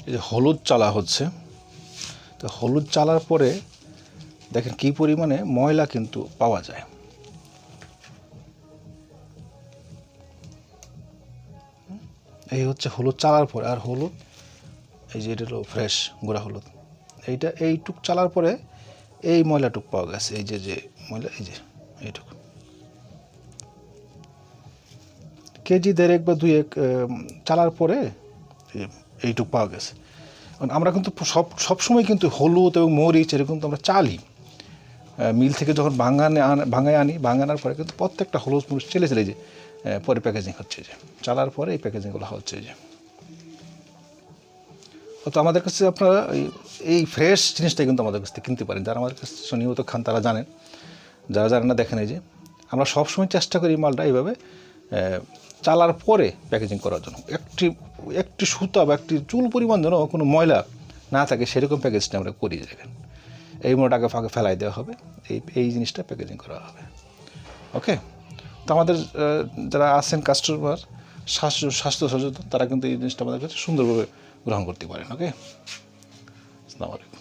এই যে হলুদ চালা হচ্ছে, তো হলুদ চালার পরে দেখেন কী পরিমাণে ময়লা কিন্তু পাওয়া যায়। এই হচ্ছে হলুদ চালার পরে, আর হলুদ এই যে এটা হলো ফ্রেশ গুঁড়া হলুদ, এইটুক চালার পরে এই ময়লাটুক পাওয়া গেছে, এই যে ময়লা, এই যে এইটুক কেজি 1.5 বা 2 চালার পরে এইটুক পাওয়া গেছে। আমরা কিন্তু সবসময় কিন্তু হলুদ এবং মরিচ এরকম তো আমরা চালি, মিল থেকে যখন ভাঙায় আনি, ভাঙানোর পরে কিন্তু প্রত্যেকটা হলুদ মরিচ চলে যে পরে প্যাকেজিং হচ্ছে, যে চালার পরে এই প্যাকেজিংগুলো হচ্ছে। যে তো আমাদের কাছে আপনারা এই ফ্রেশ জিনিসটাই কিন্তু আমাদের কাছ থেকে কিনতে পারেন। যারা আমাদের কাছে নিয়মিত খান তারা জানেন, যারা জানেন না দেখেন এই যে আমরা সবসময় চেষ্টা করি মালটা এইভাবে চালার পরে প্যাকেজিং করার জন্য। একটি সুতা বা একটি চুল পরিমাণ যেন কোনো ময়লা না থাকে সেরকম প্যাকেজটা আমরা করি। দেখেন এই মোটাকে ফাঁকে ফেলাই দেওয়া হবে, এই জিনিসটা প্যাকেজিং করা হবে। ওকে, তো আমাদের যারা আছেন কাস্টমার স্বাস্থ্য সচেতন, তারা কিন্তু এই জিনিসটা আমাদের কাছে সুন্দরভাবে গ্রহণ করতে পারেন। ওকে, আসসালামু আলাইকুম।